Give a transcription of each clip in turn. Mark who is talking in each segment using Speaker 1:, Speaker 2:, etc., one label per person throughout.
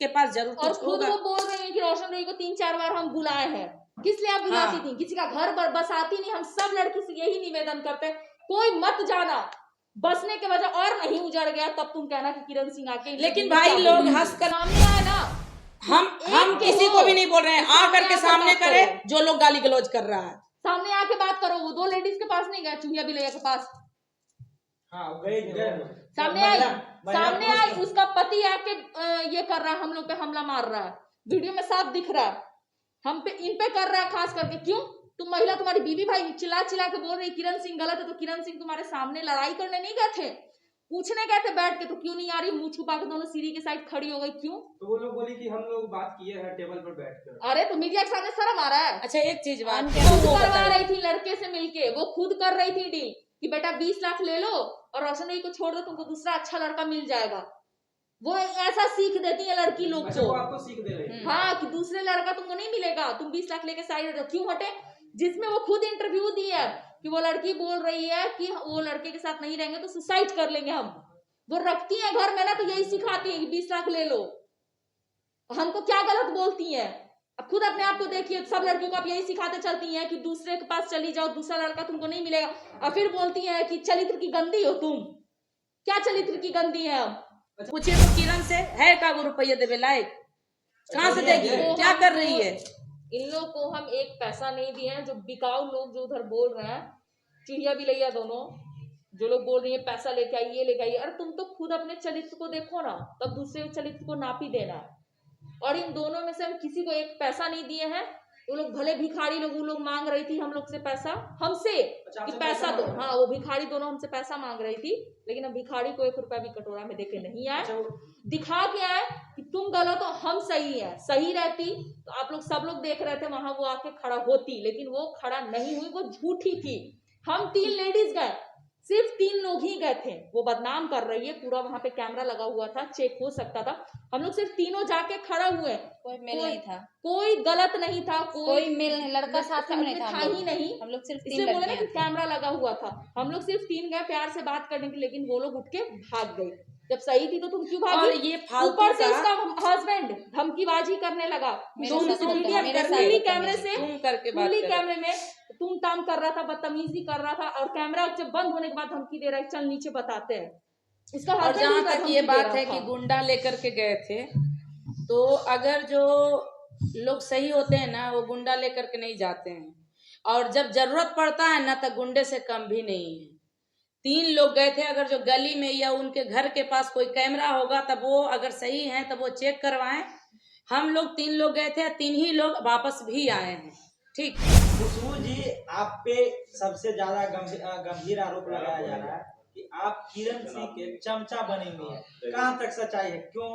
Speaker 1: के पास जरूर
Speaker 2: और
Speaker 1: कुछ
Speaker 2: खुद
Speaker 1: होगा।
Speaker 2: वो बोल रही है कि रोशन रोई को 3-4 बार हम बुलाए हैं। किस लिए आप बुलाती
Speaker 1: हाँ।
Speaker 2: थी? किसी का घर पर बसाती नहीं। हम सब लड़की से यही निवेदन करते हैं, कोई मत जाना, बसने के वजह और नहीं उजड़ गया तब तुम कहना कि किरण सिंह आके।
Speaker 1: लेकिन भाई लोग हंस कर
Speaker 2: सामने आए ना,
Speaker 1: हम किसी को भी नहीं बोल रहे हैं, आ करके सामने करे जो लोग गाली गलौज कर रहा है,
Speaker 2: सामने आके बात करो। वो 2 लेडीज के पास नहीं गए, चूहिया बिलैया के पास।
Speaker 3: हाँ गए
Speaker 2: सामने आई उसका पति आके ये कर रहा है, हम लोग पे हमला मार रहा है, वीडियो में साफ दिख रहा है। हम पे इन पे कर रहा है खास करके। क्यों? तुम महिला, तुम्हारी बीवी भाई चिल्ला चिल्ला के बोल रही किरण सिंह गलत है, तो किरण सिंह तुम्हारे सामने लड़ाई करने नहीं गए थे, पूछने गए थे बैठ के, तो क्यों नहीं आ रही? मुंह छुपा के दोनों सीढ़ी के साइड खड़ी हो गई, क्यों?
Speaker 3: तो वो लोग बोली कि हम लोग बात किए हैं टेबल पर बैठकर।
Speaker 2: अरे तो मीडिया के सामने शर्म आ रहा है?
Speaker 1: अच्छा एक चीज बात
Speaker 2: करवा रही थी लड़के से मिलके, वो खुद कर रही थी डील कि बेटा 20 लाख ले लो और रोशन को छोड़ दो, तुमको दूसरा अच्छा लड़का मिल जाएगा। वो ऐसा सीख देती है लड़की लोग
Speaker 3: अच्छा,
Speaker 2: को।
Speaker 3: वो आपको सीख दे रही है।
Speaker 2: हाँ, कि दूसरे लड़का तुमको नहीं मिलेगा, तुम 20 लाख लेके साइड रहो। क्यों हटे? जिसमें वो खुद इंटरव्यू दी है कि वो लड़की बोल रही है कि वो लड़के के साथ नहीं रहेंगे तो सुसाइड कर लेंगे हम। वो रखती है घर में ना, तो यही सिखाती है कि 20 लाख ले लो। हमको क्या गलत बोलती है? अब खुद अपने आप को देखिए, सब लड़कियों को आप यही सिखाते चलती हैं कि दूसरे के पास चली जाओ, दूसरा लड़का तुमको नहीं मिलेगा, और फिर बोलती है कि चरित्र की गंदी हो तुम। क्या चरित्र की गंदी है? हम
Speaker 1: पूछिए तो किरण से है का वो रुपये देवे लायक, कहाँ से देगी, क्या कर रही है?
Speaker 2: इन लोग को हम एक पैसा नहीं दिए हैं। जो बिकाऊ लोग जो उधर बोल रहे हैं, चिड़िया बिलैया दोनों, जो लोग बोल रही है पैसा लेके आई, ये लेके आई, अरे तुम तो खुद अपने चरित्र को देखो ना, तब दूसरे के चरित्र को नापी देना। और इन दोनों में से हम किसी को एक पैसा नहीं दिए हैं। वो लोग भले भिखारी लोग, वो लोग मांग रही थी हम लोग से पैसा, हमसे कि पैसा दो। हाँ, वो भिखारी दोनों हमसे पैसा मांग रही थी, लेकिन हम भिखारी को 1 रुपया भी कटोरा में देके नहीं आए। दिखा के आए कि तुम गलत हो, हम सही है। सही रहती तो आप लोग सब लोग देख रहे थे, वहां वो आके खड़ा होती, लेकिन वो खड़ा नहीं हुई, वो झूठी थी। हम 3 लेडीज गए, सिर्फ 3 लोग ही गए थे। वो बदनाम कर रही है पूरा, वहां पे कैमरा लगा हुआ था, चेक हो सकता था। हम लोग सिर्फ तीनों जाके खड़ा हुए,
Speaker 4: कोई मेल नहीं था,
Speaker 2: कोई गलत नहीं था,
Speaker 4: कोई मेल नहीं, लड़का साथ में नहीं था,
Speaker 2: ही नहीं।
Speaker 4: हम लोग सिर्फ 3
Speaker 2: इसलिए बोले ना कि
Speaker 4: लड़कियां थी।
Speaker 2: कैमरा लगा हुआ था। हम लोग सिर्फ 3 गए प्यार से बात करने के, लेकिन वो लोग उठ के भाग गई। जब सही थी तो तुम क्यों भागी?
Speaker 1: और ये
Speaker 2: ऊपर से उसका हस्बैंड धमकीबाजी करने लगा, कैमरे से खुली कैमरे में तुम ताम कर रहा था, बदतमीजी कर रहा था, और कैमरा जब बंद होने के बाद धमकी दे रहा है, चल नीचे बताते हैं। इसका
Speaker 1: और जहाँ तक ये बात है कि गुंडा लेकर के गए थे, तो अगर जो लोग सही होते हैं ना, वो गुंडा लेकर के नहीं जाते हैं, और जब जरूरत पड़ता है ना, तो गुंडे से कम भी नहीं है। 3 लोग गए थे, अगर जो गली में या उनके घर के पास कोई कैमरा होगा, तब वो अगर सही है तब वो चेक करवाएं। हम लोग 3 लोग गए थे, 3 ही लोग वापस भी आए हैं। ठीक।
Speaker 3: खुशबू जी, आप पे सबसे ज्यादा गंभीर आरोप लगाया जा रहा है कि आप किरण सिंह के चमचा बनी हुई है। कहाँ तक सच्चाई है? क्यों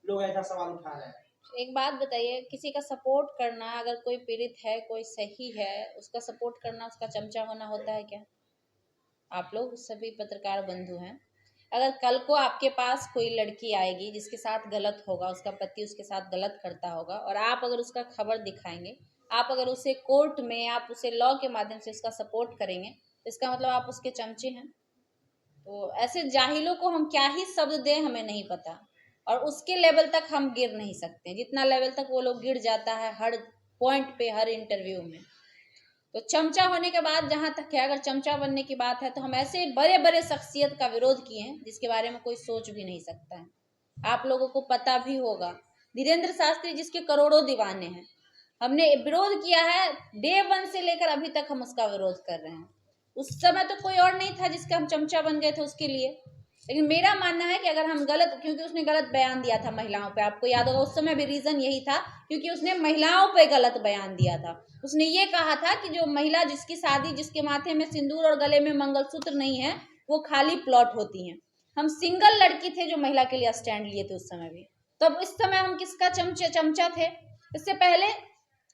Speaker 3: लोग ऐसा सवाल उठा रहे हैं?
Speaker 4: एक बात बताइए, किसी का सपोर्ट करना, अगर कोई पीड़ित है, कोई सही है, उसका सपोर्ट करना उसका चमचा होना होता है क्या? आप लोग सभी पत्रकार बंधु हैं, अगर कल को आपके पास कोई लड़की आएगी जिसके साथ गलत होगा, उसका पति उसके साथ गलत करता होगा, और आप अगर उसका खबर दिखाएंगे, आप अगर उसे कोर्ट में, आप उसे लॉ के माध्यम से उसका सपोर्ट करेंगे, तो इसका मतलब आप उसके चमचे हैं। तो ऐसे जाहिलों को हम क्या ही शब्द दें, हमें नहीं पता, और उसके लेवल तक हम गिर नहीं सकते जितना लेवल तक वो लोग गिर जाता है हर पॉइंट पे, हर इंटरव्यू में। तो चमचा होने के बाद, जहाँ तक है, अगर चमचा बनने की बात है, तो हम ऐसे बड़े बड़े शख्सियत का विरोध किए हैं जिसके बारे में कोई सोच भी नहीं सकता है। आप लोगों को पता भी होगा, धीरेन्द्र शास्त्री जिसके करोड़ों दीवाने हैं, हमने विरोध किया है डे 1 से लेकर अभी तक हम उसका विरोध कर रहे हैं। उस समय तो कोई और नहीं था जिसका हम चमचा बन गए थे उसके लिए। लेकिन मेरा मानना है कि अगर हम गलत, क्योंकि उसने गलत बयान दिया था महिलाओं पे, आपको याद होगा उस समय भी रीजन यही था, क्योंकि उसने महिलाओं पे गलत बयान दिया था। उसने ये कहा था कि जो महिला जिसकी शादी, जिसके माथे में सिंदूर और गले में मंगलसूत्र नहीं है, वो खाली प्लॉट होती हैं। हम सिंगल लड़की थे जो महिला के लिए स्टैंड लिए थे उस समय भी। तब इस समय हम किसका चमचा थे? इससे पहले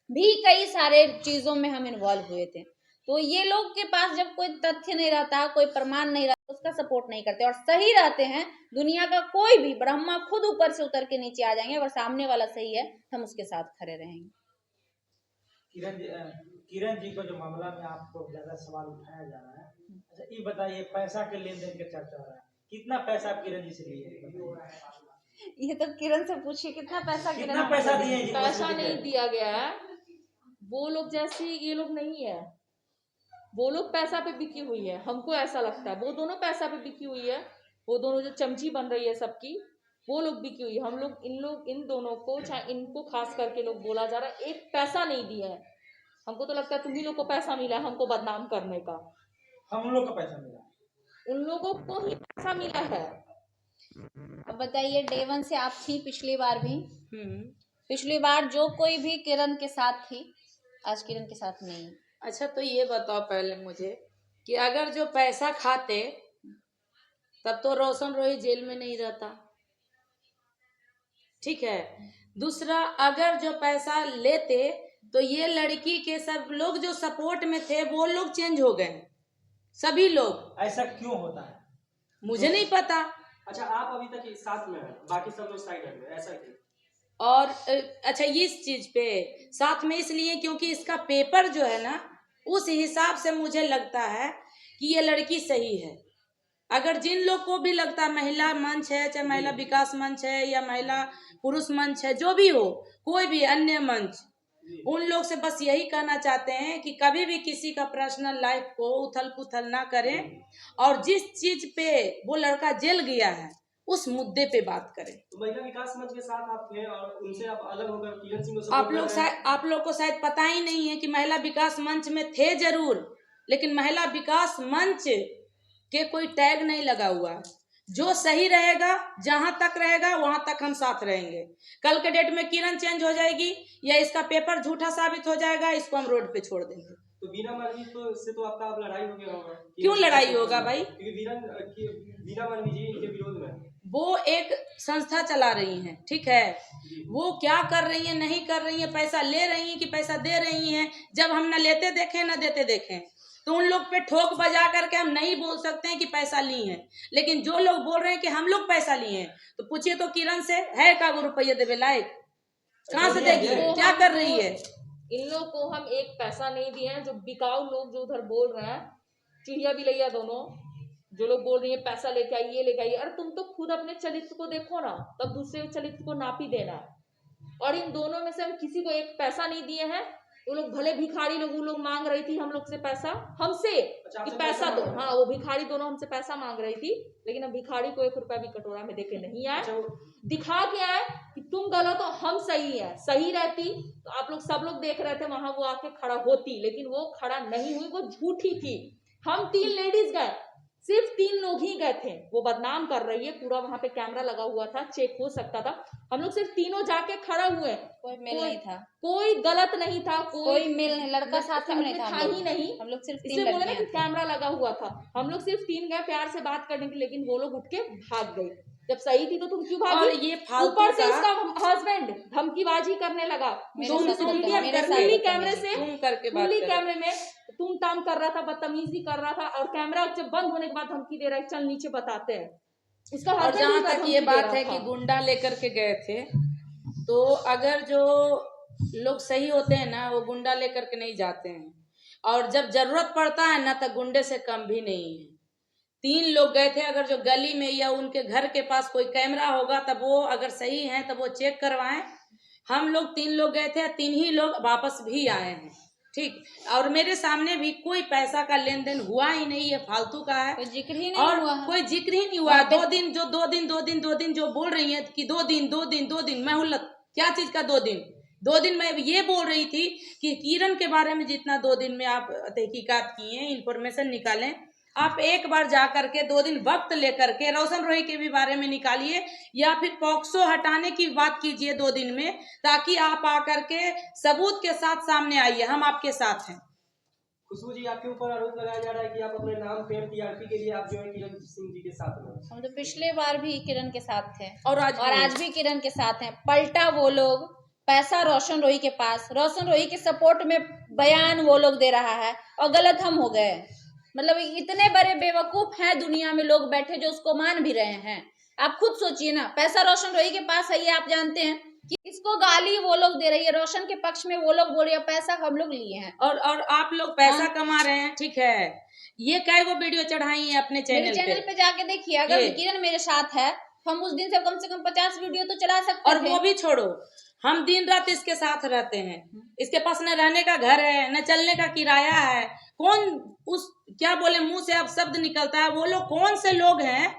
Speaker 4: भी कई सारे चीजों में हम इन्वॉल्व हुए थे। तो ये लोग के पास जब कोई तथ्य नहीं रहता, कोई प्रमाण नहीं रहता, उसका सपोर्ट नहीं करते, और सही रहते हैं। दुनिया का कोई भी ब्रह्मा खुद ऊपर से उतर के नीचे आ जाएंगे, अगर सामने वाला सही है तो हम उसके साथ खड़े रहेंगे।
Speaker 3: किरण जी को जो मामला में आपको ज्यादा सवाल उठाया जा रहा है, अच्छा ये बताइए, पैसा के लेन देन के चर्चा हो रहा है, कितना पैसा आप किरण जी से लिए?
Speaker 4: ये तो किरण से पूछिए कितना पैसा
Speaker 3: कितना
Speaker 4: किरण
Speaker 3: पैसा
Speaker 4: आपको
Speaker 3: दिए हैं जिनको
Speaker 2: पैसा
Speaker 3: सूट
Speaker 2: नहीं
Speaker 3: है?
Speaker 2: दिया गया है। वो लोग जैसे ये लोग नहीं है, वो लोग पैसा पे बिकी हुई है, हमको ऐसा लगता है। वो दोनों पैसा पे बिकी हुई है, वो दोनों जो चमची बन रही है सबकी, वो लोग बिकी हुई है। हम लोग इन दोनों को, चाहे इनको खास करके लोग बोला जा रहा है, एक पैसा नहीं दिए है। हमको तो लगता है तुम ही लोग को पैसा मिला है हमको बदनाम करने का।
Speaker 3: हम लोग का पैसा मिला।
Speaker 2: उन लोगों को ही पैसा मिला है।
Speaker 4: अब बताइए, डे 1 से आप थी पिछली बार भी,
Speaker 1: हम्म।
Speaker 4: पिछली बार जो कोई भी किरण के साथ थी, आज किरण के साथ नहीं।
Speaker 1: अच्छा, तो ये बताओ पहले मुझे कि अगर जो पैसा खाते तब तो रोशन रोही जेल में नहीं रहता, ठीक है। दूसरा, अगर जो पैसा लेते तो ये लड़की के सब लोग जो सपोर्ट में थे वो लोग चेंज हो गए, सभी लोग।
Speaker 3: ऐसा क्यों होता है?
Speaker 1: मुझे नहीं पता।
Speaker 5: अच्छा, आप अभी तक साथ में हैं, बाकी सब लोग साइड में, ऐसा क्यों?
Speaker 1: और अच्छा, इस चीज पे साथ में इसलिए क्योंकि इसका पेपर जो है ना, उस हिसाब से मुझे लगता है कि ये लड़की सही है। अगर जिन लोग को भी लगता है महिला मंच है, चाहे महिला विकास मंच है या महिला पुरुष मंच है, जो भी हो, कोई भी अन्य मंच, उन लोग से बस यही कहना चाहते हैं कि कभी भी किसी का पर्सनल लाइफ को उथल पुथल ना करें, और जिस चीज पे वो लड़का जेल गया है उस मुद्दे पे बात करें।
Speaker 5: तो महिला विकास मंच के साथ आप थे और उनसे आप अलग होकर किरण सिंह को सपोर्ट कर रहे हैं।
Speaker 1: आप लोग को शायद पता ही नहीं है कि महिला विकास मंच में थे जरूर, लेकिन महिला विकास मंच के कोई टैग नहीं लगा हुआ। जो सही रहेगा, जहां तक रहेगा वहां तक हम साथ रहेंगे। कल के डेट में किरण चेंज हो जाएगी या इसका पेपर झूठा साबित हो जाएगा, इसको हम रोड पे छोड़ देंगे।
Speaker 5: तो बीना मानवी से तो आपका अब लड़ाई हो गया होगा।
Speaker 1: क्यों लड़ाई होगा भाई?
Speaker 5: क्योंकि बीना मानवी जी इनके विरोध में
Speaker 1: वो एक संस्था चला रही हैं, ठीक है। वो क्या कर रही है, नहीं कर रही है, पैसा ले रही है कि पैसा दे रही हैं, जब हम न लेते देखें न देते देखें, तो उन लोग पे ठोक बजा करके हम नहीं बोल सकते हैं कि पैसा ली हैं। लेकिन जो लोग बोल रहे हैं कि हम लोग पैसा लिए हैं, तो पूछिए तो किरण से है का रुपये देवे लायक, कहाँ से देगी, क्या कर रही है?
Speaker 2: इन लोग को हम एक पैसा नहीं दिए हैं। जो बिकाऊ लोग जो उधर बोल रहे हैं, चिड़िया बिलैया दोनों, जो लोग बोल रही है पैसा लेके आई, ये लेके आई, अरे तुम तो खुद अपने चरित्र को देखो ना, तब दूसरे चरित्र को नापी देना। और इन दोनों में से हम किसी को एक पैसा नहीं दिए हैं। वो लोग भले भिखारी लोग, वो लोग मांग रही थी हम लोग से पैसा, हमसे कि पैसा दो। हाँ, वो भिखारी दोनों हमसे पैसा मांग रही थी, लेकिन हम भिखारी को 1 रुपया भी कटोरा में देके नहीं आए। दिखा के आए कि तुम गलत हो, हम सही है। सही रहती तो आप लोग सब लोग देख रहे थे, वहां वो आके खड़ा होती, लेकिन वो खड़ा नहीं हुई, वो झूठी थी। हम 3 लेडीज गए, सिर्फ 3 लोग ही गए थे। वो बदनाम कर रही है पूरा, वहां पे कैमरा लगा हुआ था, चेक हो सकता था। हम लोग सिर्फ तीनों जाके खड़ा हुए,
Speaker 4: कोई मेल नहीं था,
Speaker 2: कोई गलत नहीं था,
Speaker 4: कोई मेल नहीं, लड़का साथ में नहीं था,
Speaker 2: ही नहीं।
Speaker 4: हम लोग सिर्फ 3
Speaker 2: इसलिए बोले ना कि
Speaker 4: लड़कियां।
Speaker 2: कैमरा लगा हुआ था। हम लोग सिर्फ 3 गए प्यार से बात करने के लिए, लेकिन वो लोग उठ के भाग गई। जब सही थी तो तुम क्यों भागी?
Speaker 1: और ये फालतू
Speaker 2: ऊपर से
Speaker 1: का-
Speaker 2: इसका हस्बैंड धमकीबाजी करने लगा,
Speaker 4: मेरे
Speaker 2: तुम
Speaker 4: साथ
Speaker 2: इंडिया
Speaker 4: मेरे साथ
Speaker 2: खुली
Speaker 4: बदतमीजी
Speaker 2: कैमरे से,
Speaker 1: तुम करके बात
Speaker 2: खुली
Speaker 1: करो।
Speaker 2: कैमरे में तुम ताम कर रहा था, बदतमीजी कर रहा था, और कैमरा जब बंद होने के बाद धमकी दे रहा है, चल नीचे बताते हैं। इसका
Speaker 1: और
Speaker 2: husband
Speaker 1: जहाँ
Speaker 2: ही
Speaker 1: तक
Speaker 2: धमकी
Speaker 1: ये
Speaker 2: दे
Speaker 1: बात
Speaker 2: रहा
Speaker 1: है
Speaker 2: था।
Speaker 1: कि गुंडा लेकर के गए थे, तो अगर जो लोग सही होते हैं ना, वो गुंडा लेकर के नहीं जाते हैं, और जब जरूरत पड़ता है ना, तो गुंडे से कम भी नहीं है। 3 लोग गए थे, अगर जो गली में या उनके घर के पास कोई कैमरा होगा तब वो अगर सही है तब वो चेक करवाएं। हम लोग 3 लोग गए थे, 3 ही लोग वापस भी आए हैं, ठीक। और मेरे सामने भी कोई पैसा का लेन देन हुआ ही नहीं, ये फालतू का है,
Speaker 4: कोई जिक्र ही नहीं
Speaker 1: और
Speaker 4: हुआ है।
Speaker 1: कोई जिक्र ही नहीं हुआ। 2 दिन जो बोल रही है कि 2 दिन मोहलत, क्या चीज का 2 दिन? 2 दिन मैं ये बोल रही थी कि किरण के बारे में जितना 2 दिन में आप तहकीकात किए, इंफॉर्मेशन निकालें, आप एक बार जा करके 2 दिन वक्त लेकर के रोशन रोही के भी बारे में निकालिए, या फिर पॉक्सो हटाने की बात कीजिए 2 दिन में, ताकि आप आकर के सबूत के साथ सामने आइए। हम आपके साथ हैं।
Speaker 5: खुशबू जी, आपके ऊपर आरोप लगाया जा रहा है कि आप अपने नाम पे टीआरपी के लिए आप जो है किरण सिंह जी के साथ में।
Speaker 4: हम तो पिछले बार भी किरण के साथ थे,
Speaker 1: और
Speaker 4: आज भी किरण के साथ हैं। पलटा वो लोग पैसा रोशन रोही के पास, रोशन रोही के सपोर्ट में बयान वो लोग दे रहा है, और गलत हम हो गए। मतलब इतने बड़े बेवकूफ हैं दुनिया में लोग बैठे जो उसको मान भी रहे हैं। आप खुद सोचिए ना, पैसा रोशन रोही के पास है, ये आप जानते हैं कि इसको गाली वो लोग दे रही है, रोशन के पक्ष में वो लोग बोल रही है पैसा हम लोग लिए हैं।
Speaker 1: और आप लोग पैसा कमा रहे हैं, ठीक है। ये कई वो वीडियो चढ़ाई है अपने
Speaker 4: मेरे
Speaker 1: चैनल
Speaker 4: चैनल पे जाके देखिए, अगर किरण मेरे साथ है हम उस दिन से कम 50 वीडियो तो चला सकते
Speaker 1: और
Speaker 4: थे।
Speaker 1: वो भी छोड़ो, हम दिन रात इसके साथ रहते हैं, इसके पास न रहने का घर है न चलने का किराया है। कौन उस क्या बोले मुंह से अब शब्द निकलता है, वो लोग कौन से लोग हैं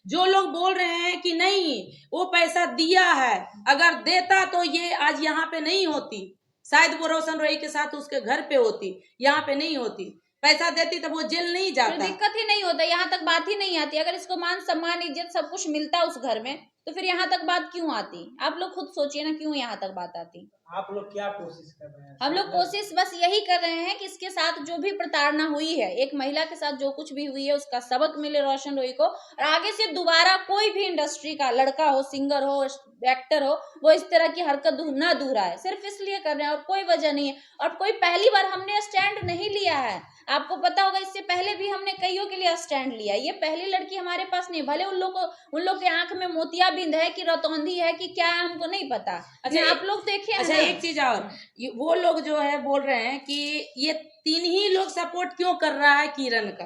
Speaker 1: जो लोग बोल रहे हैं कि नहीं वो पैसा दिया है, अगर देता तो ये आज यहाँ पे नहीं होती, शायद वो रोशन रोई के साथ उसके घर पे होती, यहाँ पे नहीं होती। पैसा देती तो वो जेल नहीं
Speaker 4: फिर
Speaker 1: जाता।
Speaker 4: दिक्कत ही नहीं होता, यहाँ तक बात ही नहीं आती। अगर इसको मान सम्मान इज्जत सब कुछ मिलता उस घर में तो फिर यहाँ तक बात क्यों आती? आप लोग खुद सोचिए ना, क्यों यहाँ तक बात आती।
Speaker 3: आप लोग क्या कोशिश कर रहे हैं?
Speaker 4: हम लोग कोशिश बस यही कर रहे हैं कि इसके साथ जो भी प्रताड़ना हुई है, एक महिला के साथ जो कुछ भी हुई है, उसका सबक मिले रोशन रोई को, और आगे से दोबारा कोई भी इंडस्ट्री का लड़का हो, सिंगर हो, एक्टर हो, वो इस तरह की हरकत ना दोहराए। सिर्फ इसलिए कर रहे हैं और कोई वजह नहीं है। और कोई पहली बार हमने स्टैंड नहीं लिया है, आपको पता होगा इससे पहले भी हमने कईयों के लिए स्टैंड लिया। ये पहली लड़की हमारे पास नहीं, भले उन लोग के आंख में मोतियाबिंद है कि रतौंधी है कि क्या है हमको नहीं पता। अच्छा आप लोग देखिए।
Speaker 1: अच्छा एक चीज और, वो लोग जो है बोल रहे हैं कि ये 3 ही लोग सपोर्ट क्यों कर रहा है किरण का,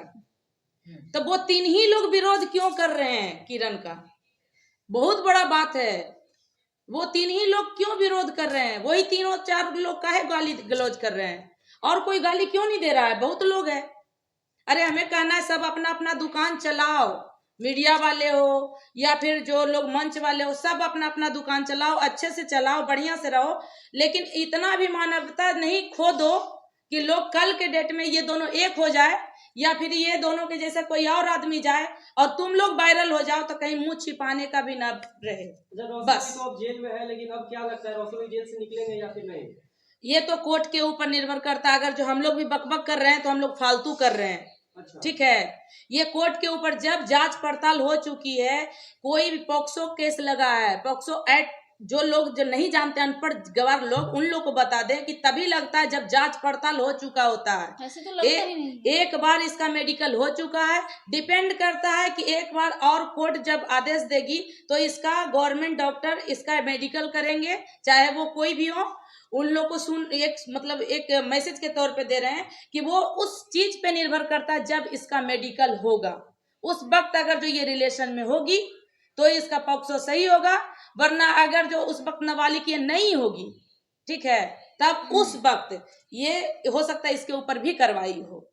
Speaker 1: तो वो 3 ही लोग विरोध क्यों कर रहे हैं किरण का? बहुत बड़ा बात है। वो 3 ही लोग क्यों विरोध कर रहे हैं? वही 3-4 लोग काहे गाली गलौज कर रहे हैं? और कोई गाली क्यों नहीं दे रहा है? बहुत लोग है। अरे हमें कहना है सब अपना अपना दुकान चलाओ, मीडिया वाले हो या फिर जो लोग मंच वाले हो, सब अपना अपना दुकान चलाओ, अच्छे से चलाओ, बढ़िया से रहो, लेकिन इतना भी मानवता नहीं खो दो कि लोग कल के डेट में ये दोनों एक हो जाए या फिर ये दोनों के जैसा कोई और आदमी जाए और तुम लोग वायरल हो जाओ तो कहीं मुंह छिपाने का भी ना रहे। बस
Speaker 5: तो अब जेल में है, लेकिन अब क्या लगता है रोशन जेल से निकलेंगे या फिर नहीं?
Speaker 1: ये तो कोर्ट के ऊपर निर्भर करता है। अगर जो हम लोग भी बकबक कर रहे हैं तो हम लोग फालतू कर रहे हैं।
Speaker 5: अच्छा।
Speaker 1: ठीक है, ये कोर्ट के ऊपर जब जांच पड़ताल हो चुकी है, कोई भी पॉक्सो केस लगा है, पॉक्सो एक्ट, जो लोग जो नहीं जानते अनपढ़ गवार लोग, उन लोग को बता दें कि तभी लगता है जब जांच पड़ताल हो चुका होता है।
Speaker 4: ऐसे तो लगता ही नहीं।
Speaker 1: एक बार इसका मेडिकल हो चुका है, डिपेंड करता है कि एक बार और कोर्ट जब आदेश देगी तो इसका गवर्नमेंट डॉक्टर इसका मेडिकल करेंगे, चाहे वो कोई भी हो। उन लोग को एक मैसेज के तौर पे दे रहे हैं कि वो उस चीज पे निर्भर करता है जब इसका मेडिकल होगा, उस वक्त अगर जो ये रिलेशन में होगी तो इसका पॉक्सो सही होगा, वरना अगर जो उस वक्त नाबालिग ये नहीं होगी, ठीक है, तब उस वक्त ये हो सकता है इसके ऊपर भी कार्रवाई हो।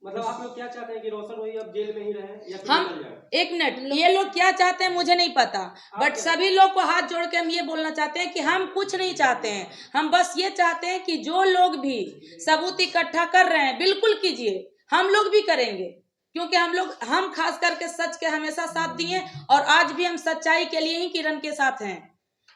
Speaker 5: मतलब आप लोग क्या चाहते हैं कि रोशन रोई अब जेल में ही रहे या फिर
Speaker 1: हम
Speaker 5: निकल जाए?
Speaker 1: एक मिनट, ये लोग क्या चाहते हैं मुझे नहीं पता, बट सभी लोग को हाथ जोड़ के हम ये बोलना चाहते हैं कि हम कुछ नहीं चाहते हैं। हम बस ये चाहते हैं कि जो लोग भी सबूत इकट्ठा कर रहे हैं बिल्कुल कीजिए, हम लोग भी करेंगे, क्योंकि हम खास करके सच के हमेशा साथ दिए और आज भी हम सच्चाई के लिए ही किरण के साथ हैं।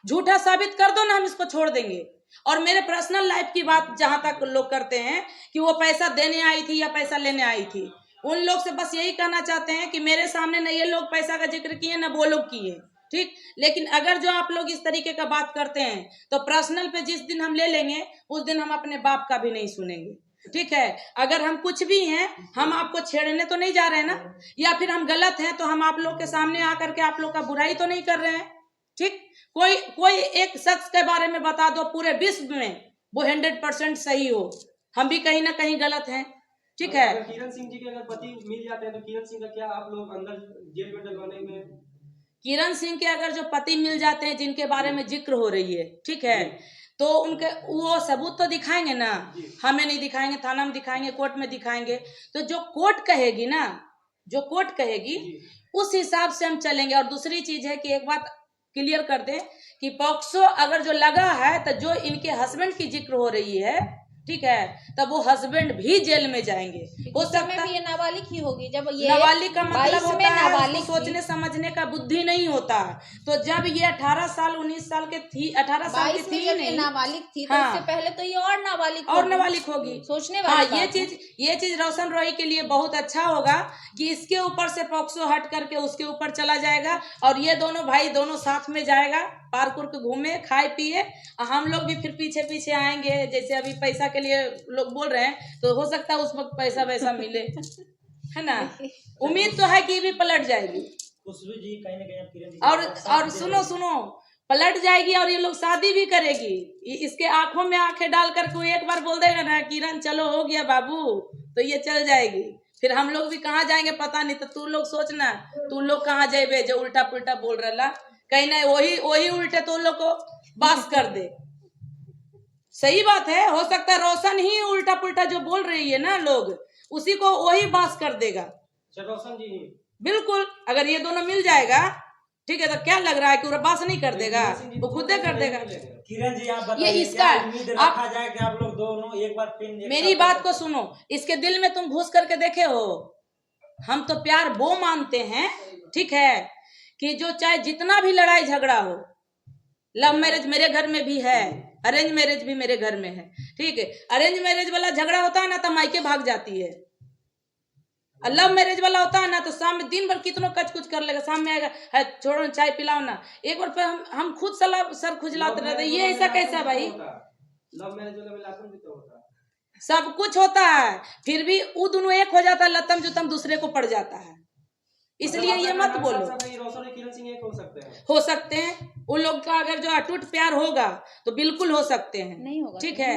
Speaker 1: झूठा साबित कर दो ना, हम इसको छोड़ देंगे। और मेरे पर्सनल लाइफ की बात जहां तक लोग करते हैं कि वो पैसा देने आई थी या पैसा लेने आई थी, उन लोग से बस यही कहना चाहते हैं कि मेरे सामने न ये लोग पैसा का जिक्र किए न वो लोग किए, ठीक। लेकिन अगर जो आप लोग इस तरीके का बात करते हैं तो पर्सनल पे जिस दिन हम ले लेंगे उस दिन हम अपने बाप का भी नहीं सुनेंगे, ठीक है। अगर हम कुछ भी हैं, हम आपको छेड़ने तो नहीं जा रहे हैं ना, या फिर हम गलत हैं तो हम आप लोग के सामने आकर के आप लोग का बुराई तो नहीं कर रहे हैं, ठीक। कोई एक शख्स के बारे में बता दो पूरे विश्व में वो 100% सही हो, हम भी कहीं ना कहीं गलत हैं, ठीक है।
Speaker 5: अगर किरण सिंह जी के अगर पति मिल जाते हैं तो किरण सिंह का क्या आप लोग अंदर जेल में डलवाने में?
Speaker 1: किरण सिंह के अगर जो पति मिल जाते हैं जिनके बारे में जिक्र हो रही है, ठीक है, तो उनके वो सबूत तो दिखाएंगे ना, हमें नहीं दिखाएंगे, थाना में दिखाएंगे, कोर्ट में दिखाएंगे। तो जो कोर्ट कहेगी ना, जो कोर्ट कहेगी उस हिसाब से हम चलेंगे। और दूसरी चीज है कि एक बात क्लियर कर दें कि पॉक्सो अगर जो लगा है तो जो इनके हस्बैंड की जिक्र हो रही है, ठीक है, तब वो हस्बैंड भी जेल में जाएंगे। हो सकता है
Speaker 4: ये नाबालिग ही होगी। जब ये
Speaker 1: नाबालिग का मतलब होता है
Speaker 4: नाबालिग
Speaker 1: उसको सोचने समझने का बुद्धि नहीं होता। तो जब ये 18 साल 19 साल के थी, 18 साल की थी नहीं,
Speaker 4: नाबालिग थी तो
Speaker 1: हाँ,
Speaker 4: उससे पहले तो ये और नाबालिग
Speaker 1: होगी।
Speaker 4: सोचने
Speaker 1: हाँ,
Speaker 4: वाली
Speaker 1: ये चीज रोशन रॉय के लिए बहुत अच्छा होगा कि इसके ऊपर से पॉक्सो हट करके उसके ऊपर चला जाएगा और ये दोनों भाई दोनों साथ में जाएगा, पार्क उर्क घूमे, खाए पिए, हम लोग भी फिर पीछे पीछे आएंगे। जैसे अभी पैसा के लिए लोग बोल रहे हैं तो हो सकता है उस वक्त पैसा वैसा मिले, है ना। उम्मीद तो है कि भी पलट जाएगी।
Speaker 3: खुशबू जी कहीं ना कहीं
Speaker 1: और सुनो पलट जाएगी और ये लोग शादी भी करेगी। इसके आंखों में आंखें डाल कर कोई एक बार बोल देगा ना किरण चलो हो गया बाबू, तो ये चल जाएगी। फिर हम लोग भी कहाँ जाएंगे पता नहीं। तो तू लोग सोचना, तू लोग कहाँ जाए जो उल्टा पुल्टा बोल रहा, कहीं ना वही उल्टे तो लोग को बास कर दे। सही बात है, हो सकता है रोशन ही उल्टा पुल्टा जो बोल रही है ना लोग, उसी को वही बास कर देगा।
Speaker 5: रोशन जी
Speaker 1: बिल्कुल, अगर ये दोनों मिल जाएगा ठीक है तो क्या लग रहा है कि वो बास नहीं कर देगा, वो खुद ही कर देगा।
Speaker 3: किरण जी आप
Speaker 1: ये
Speaker 3: बताइए,
Speaker 1: इसका
Speaker 3: क्या उम्मीद रखा जाए कि आप लोग दोनों एक बार फिल्म एक
Speaker 1: मेरी
Speaker 3: साथ
Speaker 1: बात
Speaker 3: कर
Speaker 1: को
Speaker 3: सकते
Speaker 1: सुनो, इसके दिल में तुम घुस करके देखे हो। हम तो प्यार वो मानते हैं ठीक है कि जो चाहे जितना भी लड़ाई झगड़ा हो, लव मैरिज मेरे घर में भी है, अरेंज मैरिज भी मेरे घर में है ठीक है। अरेंज मैरिज वाला झगड़ा होता है ना तो मायके भाग जाती है, और लव मैरिज वाला होता है ना तो शाम में दिन भर कितनों कच कुछ कर लेगा, शाम में आएगा है छोड़ो चाय पिलाओ ना। एक बार फिर हम खुद सर खुजलाते रहते, ये ऐसा कैसा भाई।
Speaker 5: लव मैरिज वाला मिलापन भी तो होता है,
Speaker 1: सब कुछ होता है, फिर भी वो दोनों एक हो जाता है, लतम जुतम दूसरे को पड़ जाता है। इसलिए ये मत बोलो।
Speaker 5: रोशन और किरण सिंह एक हो सकते हैं,
Speaker 1: हो सकते हैं उन लोग का अगर जो अटूट प्यार होगा तो बिल्कुल हो सकते हैं।
Speaker 4: नहीं होगा
Speaker 1: ठीक
Speaker 4: तो
Speaker 1: है,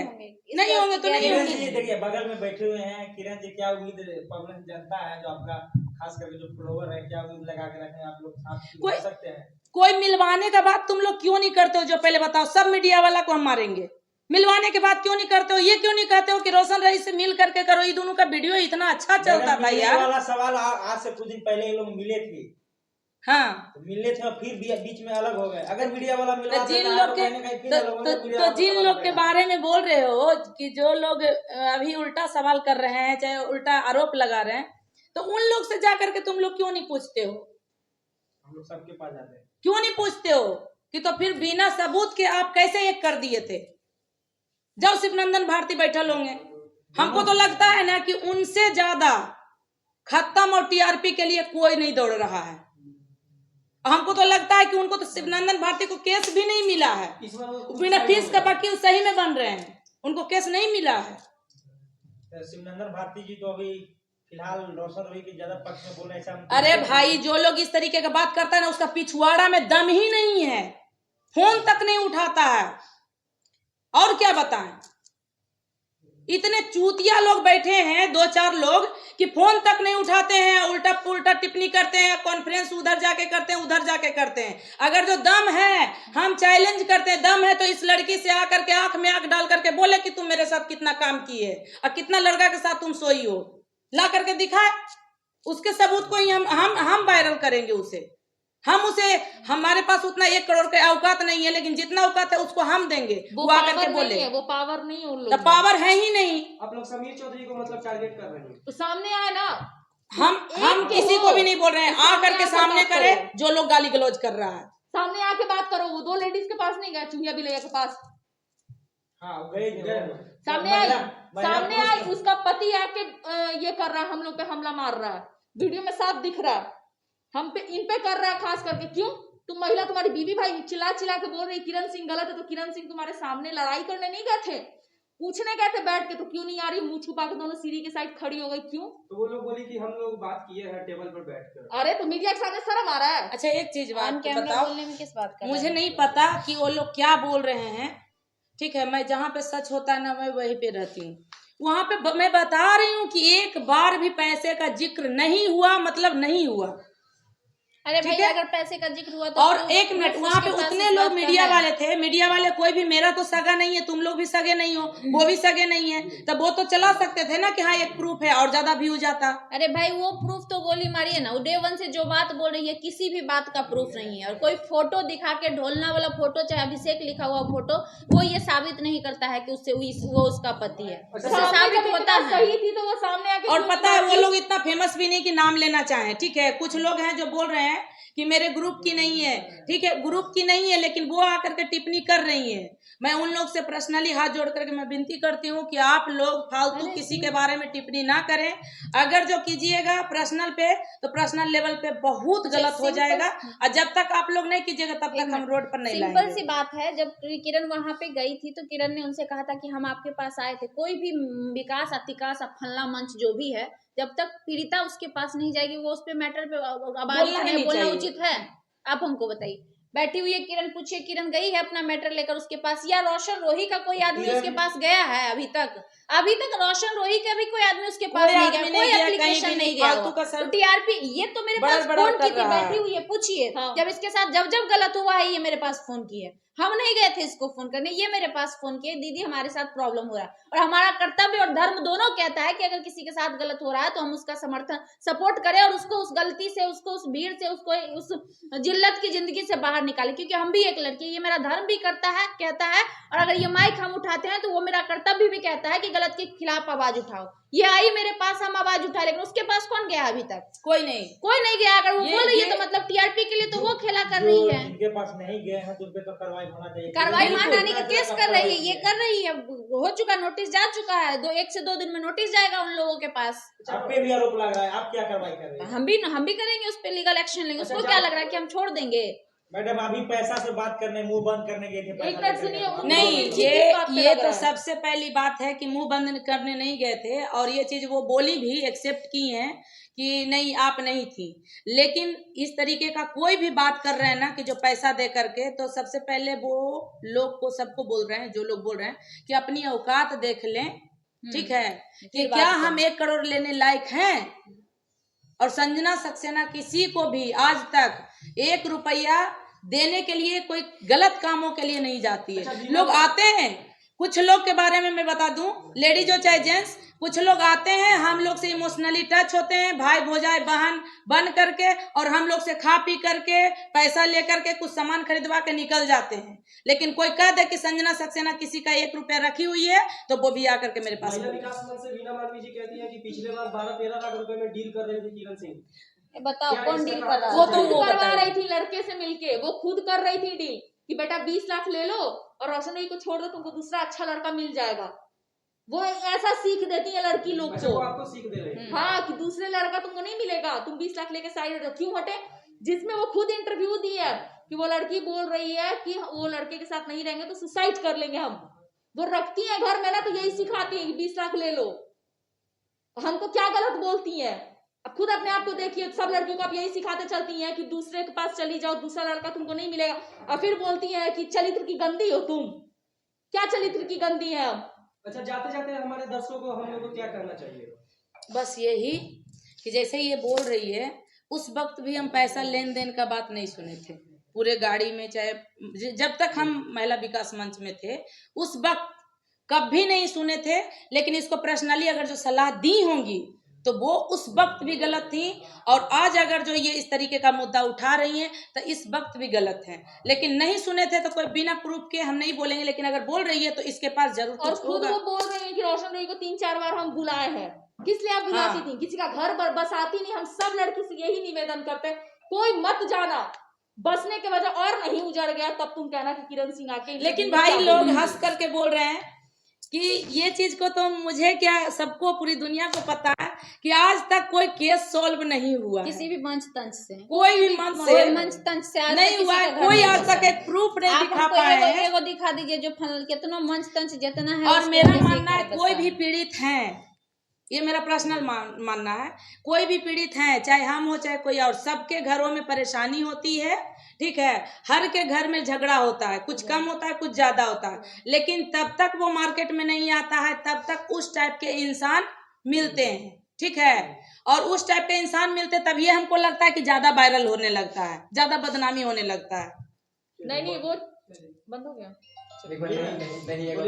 Speaker 1: नहीं होंगे तो नहीं
Speaker 3: किरण
Speaker 1: होंगे।
Speaker 3: जी देखिए बगल में बैठे हुए हैं, किरण जी क्या उम्मीद पब्लिक जनता है जो आपका खास करके जो फॉलोवर है, क्या उम्मीद लगा के रखे हैं आप लोग साथ
Speaker 1: कोई-
Speaker 3: हो सकते हैं?
Speaker 1: कोई मिलवाने का बात तुम लोग क्यों नहीं करते हो, जो पहले बताओ। सब मीडिया वाला को हम मारेंगे, मिलवाने के बाद क्यों नहीं करते हो? ये क्यों नहीं कहते हो कि रोशन रईस से मिल करके करो, ये दोनों का वीडियो इतना अच्छा चलता था
Speaker 3: मिलने
Speaker 1: यार।
Speaker 3: वाला सवाल आज से कुछ दिन पहले ये लोग मिले थे,
Speaker 1: हाँ
Speaker 3: तो मिले थे और फिर बीच में अलग हो गए। अगर मीडिया वाला मिलवा
Speaker 1: तो जिन
Speaker 3: देता है
Speaker 1: लोग
Speaker 3: तो
Speaker 1: के
Speaker 3: कहीं ना कहीं फिर अलग होंगे, मीडिया
Speaker 1: तो
Speaker 3: वाला
Speaker 1: जिन
Speaker 3: सवाल
Speaker 1: लोग के
Speaker 3: करेगा।
Speaker 1: बारे में बोल रहे हो कि जो लोग अभी उल्टा सवाल कर रहे हैं, चाहे उल्टा आरोप लगा रहे हैं, तो उन लोग से जा करके तुम लोग क्यों नहीं पूछते हो?
Speaker 3: हम लोग सबके पास जाते हैं।
Speaker 1: क्यों नहीं पूछते हो कि तो फिर बिना सबूत के आप कैसे एक कर दिए थे? जब शिवनंदन भारती बैठल होंगे, हमको तो लगता है ना कि उनसे ज्यादा खत्म और टीआरपी के लिए कोई नहीं दौड़ रहा है। हमको तो लगता है कि उनको तो शिवनंदन भारती को केस भी नहीं मिला है,
Speaker 5: इस बार वो
Speaker 1: बिना फीस का वकील सही में बन रहे हैं, उनको केस नहीं मिला है।
Speaker 3: तो शिवनंदन भारती जी तो अभी फिलहाल रोशन रवि के ज्यादा पक्ष में बोल रहे हैं, ऐसा हम
Speaker 1: अरे भाई जो लोग इस तरीके का बात करता है ना, उसका पिछवाड़ा में दम ही नहीं है, फोन तक नहीं उठाता है। और क्या बताएं, इतने चूतिया लोग बैठे हैं, 2-4 लोग कि फोन तक नहीं उठाते हैं, उल्टा पुल्टा टिप्पणी करते हैं, कॉन्फ्रेंस उधर जाके करते हैं, उधर जाके करते हैं। अगर जो दम है, हम चैलेंज करते हैं, दम है तो इस लड़की से आकर के आंख में आंख डाल करके बोले कि तुम मेरे साथ कितना काम की है और कितना लड़का के साथ तुम सोई हो, ला करके दिखाए। उसके सबूत को ही हम वायरल करेंगे उसे। हम उसे, हमारे पास उतना 1 करोड़ के औकात नहीं है, लेकिन जितना औकात है उसको हम देंगे।
Speaker 2: वो
Speaker 1: वो आकर
Speaker 2: पावर
Speaker 1: के बोले
Speaker 2: नहीं है, वो पावर नहीं है उन
Speaker 1: तो
Speaker 2: लोगों में।
Speaker 1: पावर है ही नहीं।
Speaker 5: आप लोग समीर चौधरी को मतलब टारगेट कर रहे हैं,
Speaker 2: तो सामने आए ना,
Speaker 1: हम
Speaker 2: एक
Speaker 1: किसी
Speaker 2: हो,
Speaker 1: को भी नहीं बोल रहे हैं,
Speaker 2: तो
Speaker 1: आकर के सामने
Speaker 2: बात
Speaker 1: करे
Speaker 2: करो।
Speaker 1: जो लोग गाली गलौज कर रहा है।
Speaker 2: सामने आके बात करो। वो 2 लेडीज के पास नहीं गया, चूहिया बिलैया के पास
Speaker 3: हाँ गए
Speaker 2: सामने आई, सामने आई, उसका पति आके ये कर रहा है, हम लोग पे हमला मार रहा है, वीडियो में साफ दिख रहा है, हम पे इन पे कर रहा है खास करके। क्यों? तुम महिला, तुम्हारी बीवी भाई चिल्ला चिल्ला के बोल रही किरण सिंह गलत है, तो किरण सिंह तुम्हारे सामने लड़ाई करने नहीं गए थे, पूछने गए थे बैठ के, तो क्यों नहीं आ रही? मुंह छुपा के दोनों सीढ़ी के साइड खड़ी हो गई, क्यों?
Speaker 5: तो वो लोग बोली कि हम लोग बात किए हैं टेबल पर बैठकर।
Speaker 2: अरे तो मीडिया के सामने शर्म आ रहा है?
Speaker 1: अच्छा एक चीज
Speaker 4: ऑन
Speaker 1: बात
Speaker 4: कैमरा
Speaker 1: बताओ,
Speaker 4: बोलने में किस बात का
Speaker 1: मुझे
Speaker 4: डर है?
Speaker 1: नहीं पता कि वो लोग क्या बोल रहे हैं, ठीक है। मैं जहाँ पे सच होता है ना, मैं वहीं पे रहती हूँ। वहां पे मैं बता रही हूँ कि एक बार भी पैसे का जिक्र नहीं हुआ, मतलब नहीं हुआ।
Speaker 4: अरे भाई
Speaker 1: ठीक है?
Speaker 4: अगर पैसे का जिक्र हुआ तो
Speaker 1: और
Speaker 4: proof-
Speaker 1: एक मिनट,
Speaker 4: proof
Speaker 1: वहां पे
Speaker 4: उसके पास
Speaker 1: उतने
Speaker 4: इस
Speaker 1: लोग
Speaker 4: बात का
Speaker 1: मीडिया
Speaker 4: है।
Speaker 1: वाले थे, मीडिया वाले कोई भी, मेरा तो सगा नहीं है, तुम लोग भी सगे नहीं हो, वो भी सगे नहीं है, तब वो तो चला सकते थे ना कि हाँ एक प्रूफ है, और ज्यादा व्यू जाता।
Speaker 4: अरे भाई वो प्रूफ तो गोली मारी है ना, वो डे 1 से जो बात बोल रही है किसी भी बात का प्रूफ नहीं है। और कोई फोटो दिखा के, ढोलना वाला फोटो, चाहे अभिषेक लिखा हुआ फोटो, वो ये साबित नहीं करता है कि उससे वो उसका पति है। उससे
Speaker 2: सामने
Speaker 4: साबित
Speaker 2: जब
Speaker 4: होता
Speaker 2: इतना
Speaker 4: है।
Speaker 2: सही थी तो वो सामने आके
Speaker 1: और
Speaker 2: क्यों
Speaker 1: पता है
Speaker 2: बात
Speaker 1: वो
Speaker 2: की?
Speaker 1: लोग इतना फेमस भी नहीं कि नाम लेना चाहें, ठीक है। कुछ लोग हैं जो बोल रहे हैं कि मेरे ग्रुप की नहीं है, ठीक है, ग्रुप की नहीं है, लेकिन वो आकर के टिप्पणी कर रही है। मैं उन लोग से पर्सनली हाथ जोड़ करके मैं विनती करती हूँ कि आप लोग फालतू किसी के बारे में टिप्पणी ना करें। अगर जो कीजिएगा पर्सनल पे, तो पर्सनल लेवल पे बहुत गलत हो जाएगा, और जब तक आप लोग नहीं कीजिएगा तब तक हम रोड पर नहीं
Speaker 4: सिंपल
Speaker 1: लाएंगे।
Speaker 4: सी बात है, जब किरण वहां पे गई थी तो किरण ने उनसे कहा था कि हम आपके पास आए थे। कोई भी विकास, अतिकास, फल्ला मंच जो भी है, जब तक पीड़िता उसके पास नहीं जाएगी, वो उस पे मैटर पे आवाज
Speaker 1: बोलना ही नहीं
Speaker 4: बोलना
Speaker 1: चाहिए।
Speaker 4: उचित है? आप हमको बताइए। बैठी हुई है किरण, पूछिए किरण गई है अपना मैटर लेकर उसके पास, या रोशन रोही का कोई आदमी
Speaker 3: किरण-
Speaker 4: उसके पास गया है अभी तक रोशन रोही का भी कोई आदमी उसके पास
Speaker 1: कोई
Speaker 4: नहीं
Speaker 1: आदमी
Speaker 4: गया,
Speaker 1: नहीं
Speaker 4: कोई
Speaker 1: गया,
Speaker 4: एप्लीकेशन
Speaker 1: कहीं भी
Speaker 4: नहीं
Speaker 1: नहीं,
Speaker 4: गया
Speaker 1: फालतू
Speaker 4: हुआ।
Speaker 1: का सब
Speaker 4: तो टीआरपी ये तो मेरे पास
Speaker 1: बड़ा
Speaker 4: फोन
Speaker 1: कर
Speaker 4: की थी,
Speaker 1: रहा है।
Speaker 4: बैठी हुई है, पूछिए
Speaker 2: हाँ।
Speaker 4: जब इसके साथ जब जब गलत हुआ है ये मेरे पास फोन की है, हम नहीं गए थे इसको फोन करने, ये मेरे पास फोन किए, दीदी हमारे साथ प्रॉब्लम हो रहा है। और हमारा कर्तव्य और धर्म दोनों कहता है कि अगर किसी के साथ गलत हो रहा है तो हम उसका समर्थन सपोर्ट करें और उसको उस गलती से, उसको उस भीड़ से, उसको उस जिल्लत की जिंदगी से बाहर निकालें, क्योंकि हम भी एक लड़की, ये मेरा धर्म भी करता है, कहता है। और अगर ये माइक हम उठाते हैं तो वो मेरा कर्तव्य भी कहता है कि गलत के खिलाफ आवाज उठाओ। ये आई मेरे पास, हम आवाज उठाए, लेकिन उसके पास कौन गया अभी तक?
Speaker 1: कोई नहीं।
Speaker 4: कोई नहीं गया। अगर वो
Speaker 1: ये-
Speaker 4: बोल रही है
Speaker 1: ये-
Speaker 4: तो मतलब टीआरपी के लिए तो वो खेला कर
Speaker 3: जो
Speaker 4: रही है,
Speaker 3: जिनके पास नहीं गए हैं तो उन पे तो कार्रवाई होना चाहिए।
Speaker 4: कार्रवाई
Speaker 1: बिल्कुल।
Speaker 4: मान आने का केस कर रही है, ये कर रही है, हो चुका, नोटिस जा चुका है, 1 से 2 दिन में नोटिस जाएगा उन लोगों के पास।
Speaker 3: आप पे भी आरोप लग रहा है, आप क्या कार्रवाई कर रहे हैं?
Speaker 4: हम भी करेंगे, उस पे लीगल एक्शन लेंगे। उसको
Speaker 5: अच्छा,
Speaker 4: क्या लग रहा है कि हम छोड़ देंगे?
Speaker 3: मैडम अभी पैसा से बात करने, मुंह बंद करने गए थे,
Speaker 2: एक
Speaker 3: पैसा
Speaker 2: मिनट
Speaker 3: लेकर
Speaker 2: सुनिए,
Speaker 3: के।
Speaker 1: नहीं,
Speaker 2: किस
Speaker 1: ये
Speaker 2: बात पे
Speaker 1: ये
Speaker 2: लग
Speaker 1: तो
Speaker 2: रहा है?
Speaker 1: सबसे पहली बात है कि मुंह बंद करने नहीं गए थे, और ये चीज वो बोली भी, एक्सेप्ट की हैं कि नहीं आप नहीं थी। लेकिन इस तरीके का कोई भी बात कर रहे हैं ना कि जो पैसा दे करके, तो सबसे पहले वो लोग को, सबको बोल रहे हैं, जो लोग बोल रहे हैं कि अपनी औकात देख लें, ठीक है, कि
Speaker 4: फिर
Speaker 1: क्या
Speaker 4: बात
Speaker 1: हम 1 करोड़ लेने लायक हैं। और संजना सक्सेना किसी को भी आज तक 1 रुपया देने के लिए, कोई गलत कामों के लिए नहीं जाती है। लोग आते हैं, कुछ लोग के बारे में मैं बता दूं, लेडीज हो चाहे जेंट्स, कुछ लोग आते हैं, हम लोग से इमोशनली टच होते हैं, भाई भौजाई बहन बन करके, और हम लोग से खा पी करके, पैसा लेकर के, कुछ सामान खरीदवा के निकल जाते हैं। लेकिन कोई कह दे कि संजना सक्सेना किसी का 1 रुपया रखी हुई है, तो वो भी आकर के मेरे पास
Speaker 5: महिला विकास मंच से वीना मालवी जी कहती है कि पिछले बार 12-13 लाख रुपए में डील कर रहे थे किरण सिंह।
Speaker 4: बताओ
Speaker 5: क्या
Speaker 4: कौन
Speaker 5: इसका
Speaker 4: डील
Speaker 5: कारण
Speaker 4: कर रहा
Speaker 1: वो
Speaker 4: है?
Speaker 1: तो
Speaker 2: खुद
Speaker 1: वो
Speaker 2: करवा
Speaker 1: बताइए।
Speaker 2: रही थी लड़के से मिलके, वो खुद कर रही थी डील कि बेटा 20 लाख ले लो और रोशन को छोड़ दो, तुमको दूसरा अच्छा लड़का मिल जाएगा। वो ऐसा सीख देती है लड़की लोग
Speaker 5: अच्छा, वो
Speaker 2: को,
Speaker 5: आपको सीख दे रहे हैं।
Speaker 2: हाँ, कि दूसरे लड़का तुमको नहीं मिलेगा, तुम 20 लाख लेके साइड हटो। क्यों हटे? जिसमें वो खुद इंटरव्यू दी है कि वो लड़की बोल रही है कि वो लड़के के साथ नहीं रहेंगे तो सुसाइड कर लेंगे हम। वो रखती है घर में ना, तो यही सिखाती है कि 20 लाख ले लो। हमको क्या गलत बोलती है? अब खुद अपने आप को देखिए, सब लड़कियों को आप यही सिखाते चलती हैं कि दूसरे के पास चली जाओ, दूसरा लड़का तुमको नहीं मिलेगा। और फिर बोलती है कि चरित्र की गंदी हो तुम। क्या चरित्र की गंदी है?
Speaker 5: अच्छा, जाते जाते हमारे दर्शकों को, हम लोग को क्या करना चाहिए?
Speaker 1: बस यही कि जैसे ये बोल रही है, उस वक्त भी हम पैसा लेन देन का बात नहीं सुने थे पूरे गाड़ी में, चाहे जब तक हम महिला विकास मंच में थे उस वक्त कभी नहीं सुने थे। लेकिन इसको पर्सनली अगर जो सलाह दी होंगी तो वो उस वक्त भी गलत थी, और आज अगर जो ये इस तरीके का मुद्दा उठा रही हैं तो इस वक्त भी गलत है। लेकिन नहीं सुने थे तो कोई बिना प्रूफ के हम नहीं बोलेंगे, लेकिन अगर बोल रही है तो इसके पास जरूर
Speaker 2: और
Speaker 1: कुछ
Speaker 2: खुद
Speaker 1: होगा।
Speaker 2: वो बोल रही है कि रोशन रई को 3-4 बार हम बुलाए हैं। किस लिए आप बुलाती
Speaker 1: हाँ।
Speaker 2: थी? किसी का घर पर बसाती नहीं। हम सब लड़की से यही निवेदन करते हैं, कोई मत जाना, बसने के वजह और नहीं उजड़ गया तब तुम कहना कि किरण सिंह आके।
Speaker 1: लेकिन भाई लोग हंस करके बोल रहे हैं कि ये चीज को तो मुझे क्या, सबको, पूरी दुनिया को पता है कि आज तक कोई केस सॉल्व नहीं हुआ
Speaker 4: किसी
Speaker 1: है।
Speaker 4: भी मंच तंच से,
Speaker 1: कोई भी मंच से
Speaker 4: कोई मंच तंच से आज
Speaker 1: नहीं
Speaker 4: तक
Speaker 1: हुआ
Speaker 4: किसी
Speaker 1: है,
Speaker 4: का घर
Speaker 1: कोई
Speaker 4: नहीं
Speaker 1: आज
Speaker 4: बसा
Speaker 1: तक
Speaker 4: है।
Speaker 1: एक प्रूफ नहीं
Speaker 4: आप
Speaker 1: दिखा
Speaker 4: हमको
Speaker 1: पाए
Speaker 4: एगो
Speaker 1: हैं।
Speaker 4: एगो दिखा दीजिए जो कितना मंच तंच जितना है
Speaker 1: और
Speaker 4: उसको
Speaker 1: मेरा
Speaker 4: किसी
Speaker 1: मानना है
Speaker 4: घर
Speaker 1: कोई
Speaker 4: बसा
Speaker 1: भी
Speaker 4: है।
Speaker 1: पीड़ित हैं, ये मेरा पर्सनल मानना है, कोई भी पीड़ित हैं, चाहे हम हो चाहे कोई और, सबके घरों में परेशानी होती है, ठीक है। हर के घर में झगड़ा होता है, कुछ कम होता है कुछ ज्यादा होता है, लेकिन तब तक वो मार्केट में नहीं आता है, तब तक उस टाइप के इंसान मिलते हैं, ठीक है। और उस टाइप के इंसान मिलते तब ये हमको लगता है कि ज्यादा वायरल होने लगता है, ज्यादा बदनामी होने लगता है।
Speaker 2: नहीं वो बंद हो गया।